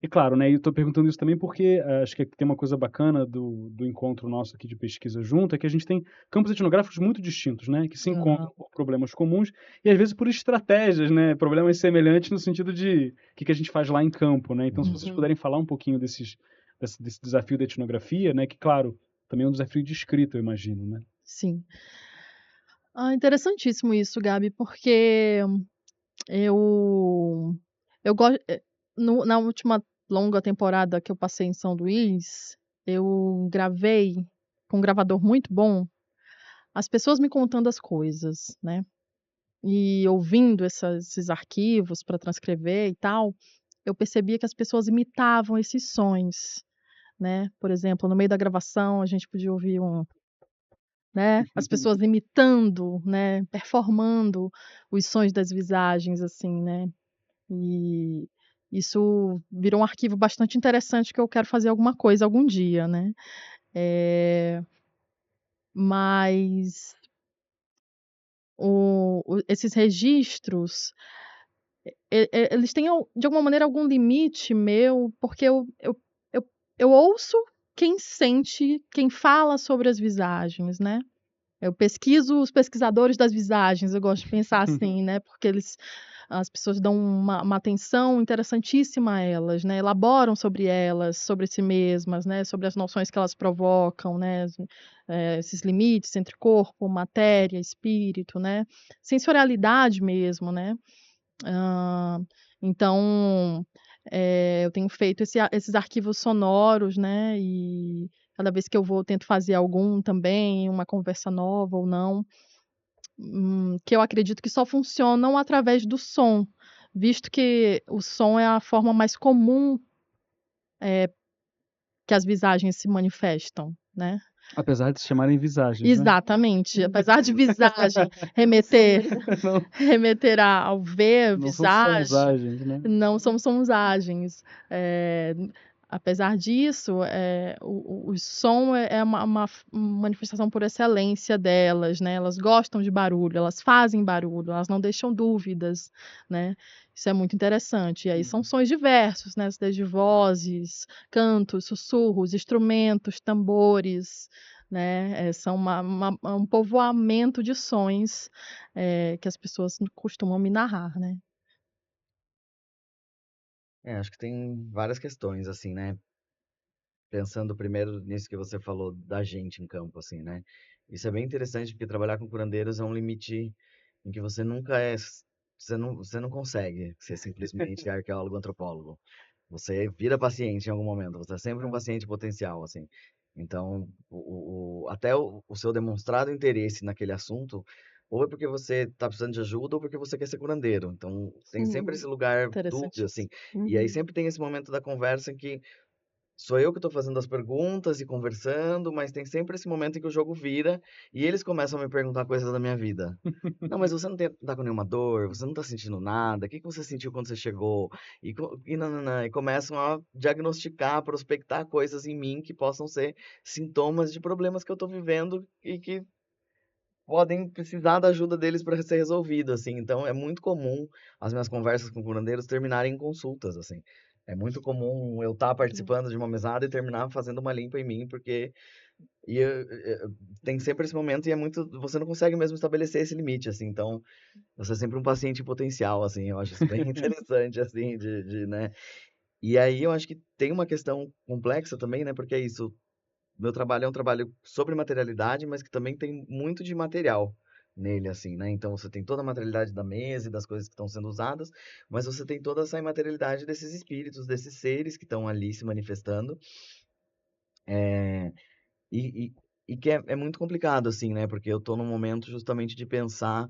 E claro, né, eu estou perguntando isso também porque acho que tem uma coisa bacana do encontro nosso aqui de pesquisa junto, é que a gente tem campos etnográficos muito distintos, né, que se encontram Aham. por problemas comuns e às vezes por estratégias, né, problemas semelhantes no sentido de o que a gente faz lá em campo, né. Então, se vocês Uhum. puderem falar um pouquinho desse desafio da etnografia, né, que claro, também é um desafio de escrita, eu imagino, né. Sim. Interessantíssimo isso, Gabi, porque eu eu gosto na última longa temporada que eu passei em São Luís, eu gravei com um gravador muito bom, as pessoas me contando as coisas, né, e ouvindo esses arquivos para transcrever e tal, eu percebia que as pessoas imitavam esses sons, né. Por exemplo, no meio da gravação, a gente podia ouvir né, as pessoas imitando, né, performando os sons das visagens, assim, né. E isso virou um arquivo bastante interessante que eu quero fazer alguma coisa algum dia, né. Mas esses registros, eles têm de alguma maneira algum limite meu, porque eu eu ouço quem sente, quem fala sobre as visagens, né. Eu pesquiso os pesquisadores das visagens, eu gosto de pensar assim, né, porque as pessoas dão uma atenção interessantíssima a elas, né, elaboram sobre elas, sobre si mesmas, né, sobre as noções que elas provocam, né, esses limites entre corpo, matéria, espírito, né, sensorialidade mesmo, né. Hã, então, eu tenho feito esses arquivos sonoros, né, e cada vez que eu vou tento fazer algum também, uma conversa nova ou não, que eu acredito que só funcionam através do som, visto que o som é a forma mais comum, que as visagens se manifestam, né. Apesar de se chamarem visagens, né. Exatamente, apesar de visagem remeter Não remeter ao ver, não são visagem, sonsagens, né. não são sonsagens. Apesar disso, o som é uma manifestação por excelência delas, né, elas gostam de barulho, elas fazem barulho, elas não deixam dúvidas, né, isso é muito interessante. E aí são sons diversos, né, desde vozes, cantos, sussurros, instrumentos, tambores, né, são um povoamento de sons, que as pessoas costumam me narrar, né. Acho que tem várias questões, assim, né? Pensando primeiro nisso que você falou da gente em campo, assim, né? Isso é bem interessante porque trabalhar com curandeiros é um limite em que você nunca é, você não consegue ser simplesmente arqueólogo, antropólogo. Você vira paciente em algum momento, você é sempre um paciente potencial, assim. Então, até o seu demonstrado interesse naquele assunto, ou é porque você está precisando de ajuda, ou porque você quer ser curandeiro. Então, tem sempre esse lugar dúbio, assim. Interessantíssimo. E aí Uhum. sempre tem esse momento da conversa em que sou eu que estou fazendo as perguntas e conversando, mas tem sempre esse momento em que o jogo vira e eles começam a me perguntar coisas da minha vida. Não, mas você não tá com nenhuma dor, você não tá sentindo nada, o que que você sentiu quando você chegou? E começam a diagnosticar, prospectar coisas em mim que possam ser sintomas de problemas que eu tô vivendo e que podem precisar da ajuda deles para ser resolvido, assim. Então é muito comum as minhas conversas com curandeiros terminarem em consultas, assim. É muito comum eu estar participando de uma mesada e terminar fazendo uma limpa em mim, porque tem sempre esse momento e é muito, você não consegue mesmo estabelecer esse limite, assim. Então, você é sempre um paciente potencial, assim. Eu acho isso bem interessante, assim, né? E aí eu acho que tem uma questão complexa também, né? Porque é isso, meu trabalho é um trabalho sobre materialidade, mas que também tem muito de material nele, assim, né? Então você tem toda a materialidade da mesa e das coisas que estão sendo usadas, mas você tem toda essa imaterialidade desses espíritos, desses seres que estão ali se manifestando. É, e, e, e que é muito complicado, assim, né? Porque eu estou num momento justamente de pensar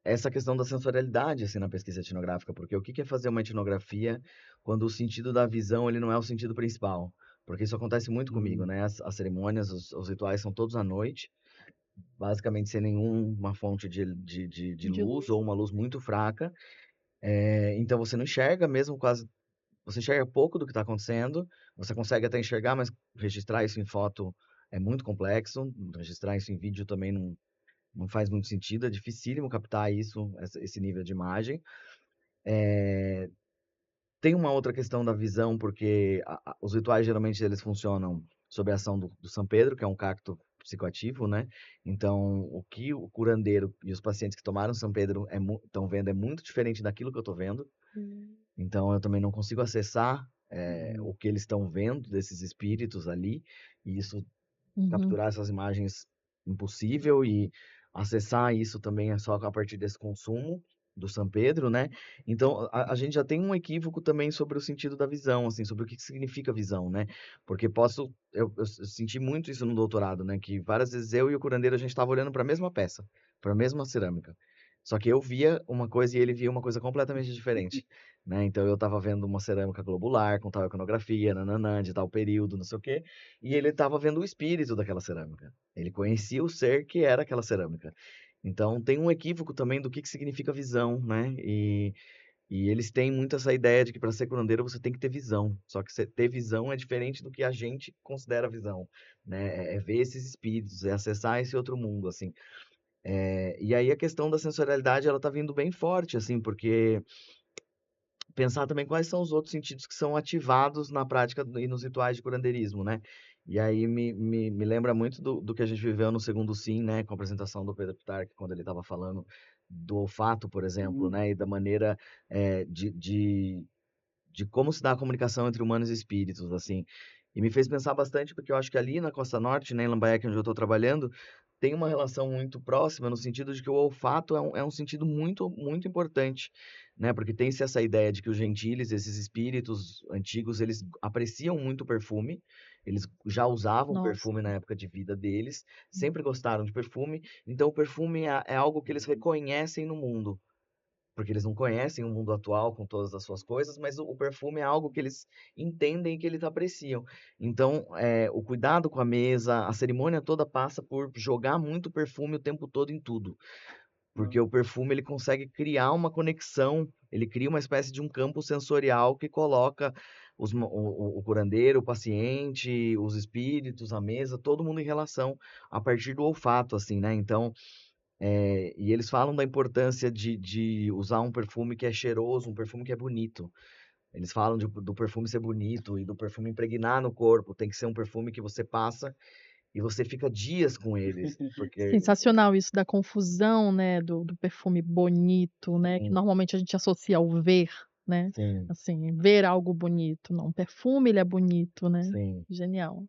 essa questão da sensorialidade, assim, na pesquisa etnográfica, porque o que é fazer uma etnografia quando o sentido da visão, ele não é o sentido principal? Porque isso acontece muito comigo, né? As cerimônias, os rituais são todos à noite, basicamente sem nenhuma fonte de De luz luz. ou uma luz muito fraca. Então você não enxerga mesmo quase, você enxerga pouco do que está acontecendo, você consegue até enxergar, mas registrar isso em foto é muito complexo, registrar isso em vídeo também não faz muito sentido, é dificílimo captar isso, esse nível de imagem. Tem uma outra questão da visão, porque os rituais geralmente eles funcionam sob a ação do São Pedro, que é um cacto psicoativo, né? Então, o que o curandeiro e os pacientes que tomaram São Pedro estão vendo é muito diferente daquilo que eu estou vendo. Então, eu também não consigo acessar o que eles estão vendo desses espíritos ali, e isso, capturar essas imagens, impossível, e acessar isso também é só a partir desse consumo do São Pedro, né? Então, a gente já tem um equívoco também sobre o sentido da visão, assim, sobre o que significa visão, né? Porque eu senti muito isso no doutorado, né? Que várias vezes eu e o curandeiro, a gente estava olhando para a mesma peça, para a mesma cerâmica. Só que eu via uma coisa e ele via uma coisa completamente diferente, né? Então, eu estava vendo uma cerâmica globular, com tal iconografia, nananã, de tal período, não sei o quê, e ele estava vendo o espírito daquela cerâmica. Ele conhecia o ser que era aquela cerâmica. Então, tem um equívoco também do que significa visão, né? E eles têm muito essa ideia de que para ser curandeiro você tem que ter visão. Só que ter visão é diferente do que a gente considera visão, né? É ver esses espíritos, é acessar esse outro mundo, assim. E aí a questão da sensorialidade, ela tá vindo bem forte, assim, porque pensar também quais são os outros sentidos que são ativados na prática e nos rituais de curandeirismo, né? E aí me lembra muito do que a gente viveu no segundo Sim, né? Com a apresentação do Pedro Pitarch, quando ele estava falando do olfato, por exemplo, né? E da maneira de como se dá a comunicação entre humanos e espíritos, assim. E me fez pensar bastante, porque eu acho que ali na Costa Norte, né, em Lambayeque, onde eu estou trabalhando, tem uma relação muito próxima, no sentido de que o olfato é um sentido muito, muito importante, né? Porque tem-se essa ideia de que os gentiles, esses espíritos antigos, eles apreciam muito o perfume, eles já usavam Nossa. perfume na época de vida deles, sempre gostaram de perfume, então o perfume é algo que eles reconhecem no mundo, porque eles não conhecem o mundo atual com todas as suas coisas, mas o perfume é algo que eles entendem e que eles apreciam. Então, o cuidado com a mesa, a cerimônia toda passa por jogar muito perfume o tempo todo em tudo. Porque o perfume ele consegue criar uma conexão, ele cria uma espécie de um campo sensorial que coloca o curandeiro, o paciente, os espíritos, a mesa, todo mundo em relação a partir do olfato, assim, né? Então, e eles falam da importância de usar um perfume que é cheiroso, um perfume que é bonito. Eles falam do perfume ser bonito e do perfume impregnar no corpo. Tem que ser um perfume que você passa e você fica dias com eles. Porque, Sensacional isso da confusão, né, do perfume bonito, né, que sim, normalmente a gente associa ao ver, né, sim, assim, ver algo bonito. Não, o perfume ele é bonito, né. sim. Genial.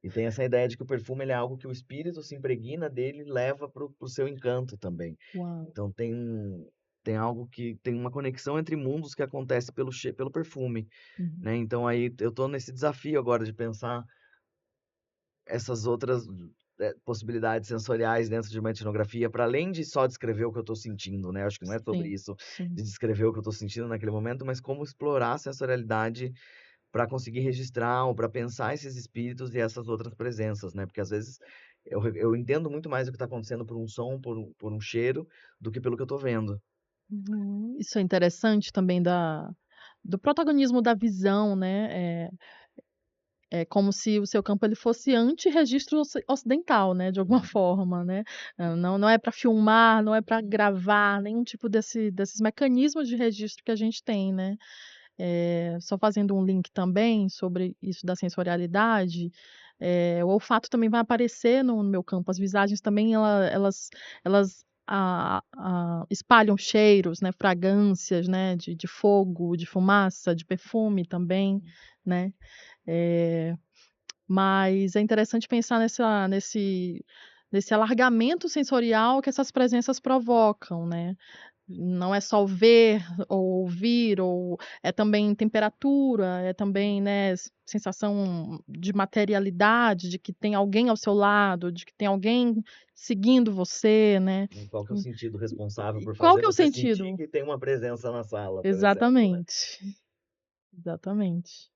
E tem essa ideia de que o perfume ele é algo que o espírito se impregna dele e leva pro seu encanto também. Uau. Então tem algo que tem uma conexão entre mundos que acontece pelo perfume, Uhum. né? Então aí eu tô nesse desafio agora de pensar essas outras possibilidades sensoriais dentro de uma etnografia, para além de só descrever o que eu estou sentindo, né? Acho que não é sobre Sim, isso, sim. de descrever o que eu estou sentindo naquele momento, mas como explorar a sensorialidade para conseguir registrar ou para pensar esses espíritos e essas outras presenças, né? Porque às vezes eu entendo muito mais o que está acontecendo por um som, por um cheiro, do que pelo que eu estou vendo. Uhum. Isso é interessante também do protagonismo da visão, né, é como se o seu campo ele fosse anti-registro ocidental, né, de alguma forma, né. Não é para filmar, não é para gravar, nenhum tipo desses mecanismos de registro que a gente tem, né. Só fazendo um link também sobre isso da sensorialidade, o olfato também vai aparecer no meu campo, as visagens também elas espalham cheiros, né, fragrâncias, né, de fogo, de fumaça, de perfume também, né. Eh, mas é interessante pensar nesse alargamento sensorial que essas presenças provocam, né. Não é só ver ou ouvir, ou é também temperatura, é também, né, sensação de materialidade, de que tem alguém ao seu lado, de que tem alguém seguindo você, né. E qual que é o Hum, sentido responsável por qual fazer que é o você sentir sentido? que tem uma presença na sala, por exemplo, né? Exatamente, exatamente.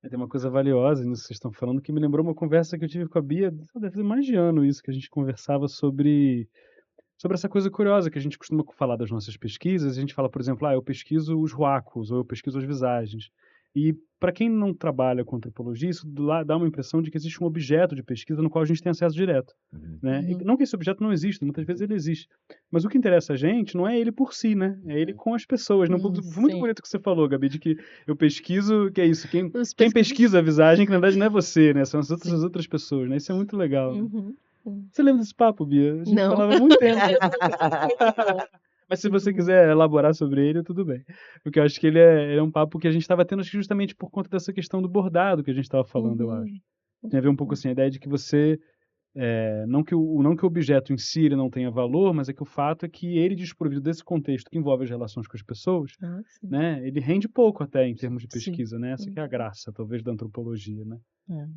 Tem uma coisa valiosa nisso que vocês estão falando, que me lembrou uma conversa que eu tive com a Bia, deve ter mais de ano isso, que a gente conversava sobre essa coisa curiosa que a gente costuma falar das nossas pesquisas. A gente fala, por exemplo, eu pesquiso os ruacos, ou eu pesquiso as visagens. E para quem não trabalha com antropologia, isso dá uma impressão de que existe um objeto de pesquisa no qual a gente tem acesso direto, Uhum. né? E Uhum. não que esse objeto não exista, muitas vezes ele existe. Mas o que interessa a gente não é ele por si, né? É ele com as pessoas. Né? Foi muito Sim. bonito o que você falou, Gabi, de que eu pesquiso, que é isso. Quem Os pesquisa pesquisas. a visagem, que na verdade não é você, né? São as Sim. outras pessoas, né? Isso é muito legal. Né? Uhum. Sim. Você lembra desse papo, Bia? A gente Não. falava há muito tempo. Muito bom. Mas se você Muito bom. quiser elaborar sobre ele, tudo bem. Porque eu acho que ele é um papo que a gente estava tendo acho que justamente por conta dessa questão do bordado que a gente estava falando, eu acho. Uhum. Tem a ver um pouco assim, a ideia de que você, não que o objeto em si ele não tenha valor, mas é que o fato é que ele desprovido desse contexto que envolve as relações com as pessoas, Ah, sim. né, ele rende pouco até em termos de Sim. pesquisa, né? Essa que é a Uhum. graça, talvez, da antropologia, né? É.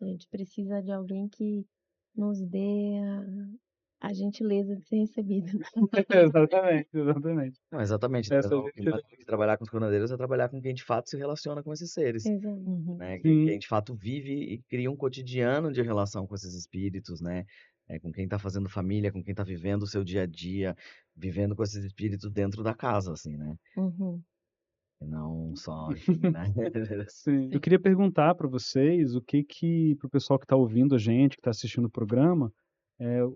A gente precisa de alguém que nos dê a gentileza de ser recebido. Exatamente, exatamente. Não, exatamente. Essa Então, gente... mais do que trabalhar com os curandeiros é trabalhar com quem de fato se relaciona com esses seres, Exato. Uhum. né? Sim. Quem de fato vive e cria um cotidiano de relação com esses espíritos, né? Com quem está fazendo família, com quem está vivendo o seu dia a dia, vivendo com esses espíritos dentro da casa, assim, né? Uhum. E não só, enfim, né? Sim. Eu Sim. queria perguntar para vocês para o pessoal que está ouvindo a gente, que está assistindo o programa,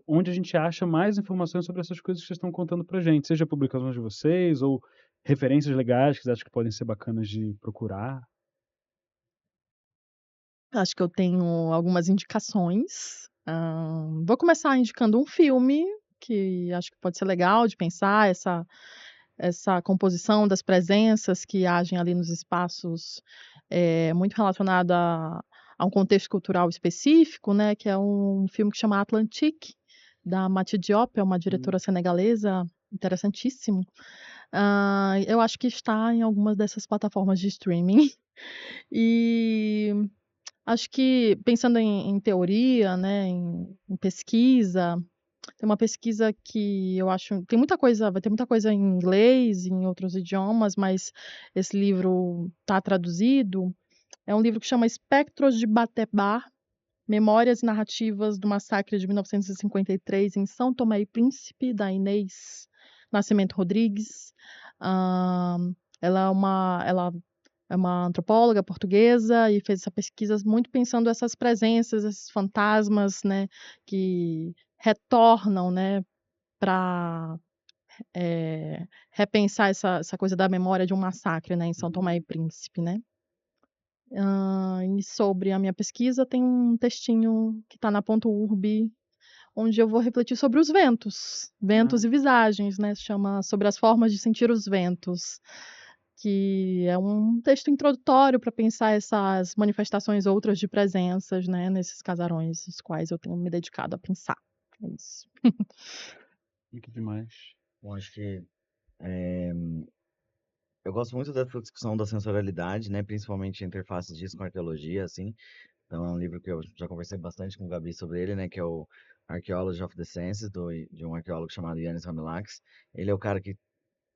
onde a gente acha mais informações sobre essas coisas que vocês estão contando para gente, seja publicações de vocês ou referências legais que vocês acham que podem ser bacanas de procurar. Acho que eu tenho algumas indicações. Vou começar indicando um filme que acho que pode ser legal de pensar essa composição das presenças que agem ali nos espaços, muito relacionado a um contexto cultural específico, né, que é um filme que chama Atlantique, da Mati Diop, é uma diretora senegalesa, interessantíssimo. Eu acho que está em algumas dessas plataformas de streaming. E acho que pensando em teoria, né, em pesquisa, tem uma pesquisa que eu acho tem muita coisa vai ter muita coisa em inglês e em outros idiomas, mas esse livro está traduzido. É um livro que chama Espectros de Batebá, Memórias e Narrativas do Massacre de 1953 em São Tomé e Príncipe, da Inês Nascimento Rodrigues. Hã, ela é uma antropóloga portuguesa e fez essa pesquisa muito pensando essas presenças, esses fantasmas, né, que retornam, né, para repensar essa coisa da memória de um massacre, né, em São Tomé e Príncipe, né. E sobre a minha pesquisa tem um textinho que está na .urb, onde eu vou refletir sobre os ventos, ventos e visagens, né, se chama Sobre as Formas de Sentir os Ventos, que é um texto introdutório para pensar essas manifestações outras de presenças, né, nesses casarões, os quais eu tenho me dedicado a pensar. É isso. Que demais. Bom, acho que eu gosto muito dessa discussão da sensorialidade, né? Principalmente a interface disso com a arqueologia, assim. Então é um livro que eu já conversei bastante com o Gabi sobre ele, né? Que é o Archaeology of the Senses, de um arqueólogo chamado Yanis Ramilax. Ele é o cara que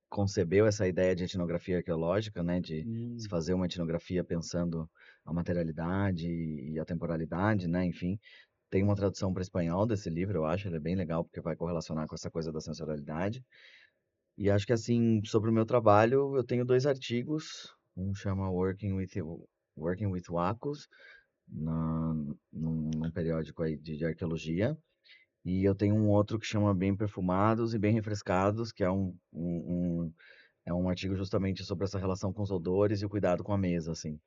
concebeu essa ideia de etnografia arqueológica, né? De se fazer uma etnografia pensando a materialidade e a temporalidade, né? Enfim, tem uma tradução para espanhol desse livro, eu acho. Ele é bem legal porque vai correlacionar com essa coisa da sensorialidade. E acho que assim, sobre o meu trabalho, eu tenho 2 artigos. Um chama Working with Wacos, num periódico aí de arqueologia. E eu tenho um outro que chama Bem Perfumados e Bem Refrescados, que é é um artigo justamente sobre essa relação com os odores e o cuidado com a mesa, assim.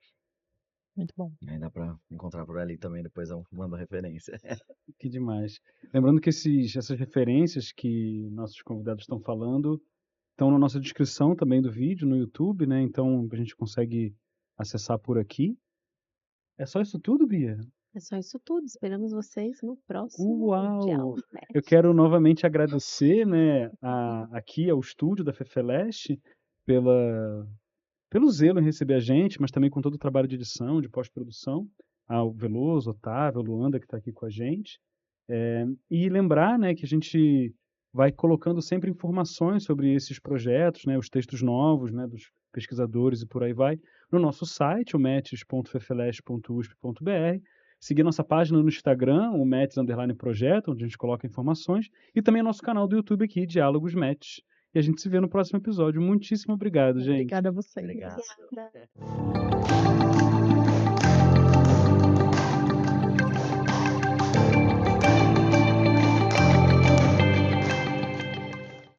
Muito bom. Aí dá pra encontrar por ali também, depois eu mando a referência. Que demais. Lembrando que essas referências que nossos convidados estão falando estão na nossa descrição também do vídeo no YouTube, né? Então a gente consegue acessar por aqui. É só isso tudo, Bia? É só isso tudo. Esperamos vocês no próximo Uau! Diálogos Eu Match. quero novamente agradecer, né, aqui ao estúdio da Fefeleste pelo zelo em receber a gente, mas também com todo o trabalho de edição, de pós-produção, ao Veloso, Otávio, Luanda, que está aqui com a gente. E lembrar, né, que a gente vai colocando sempre informações sobre esses projetos, né, os textos novos, né, dos pesquisadores e por aí vai, no nosso site, o metis.fefeleste.usp.br, seguir nossa página no Instagram, o Metis_Projeto, onde a gente coloca informações, e também nosso canal do YouTube aqui, Diálogos Metis. E a gente se vê no próximo episódio. Muitíssimo obrigado, gente. Obrigada a vocês. Obrigado. Obrigada.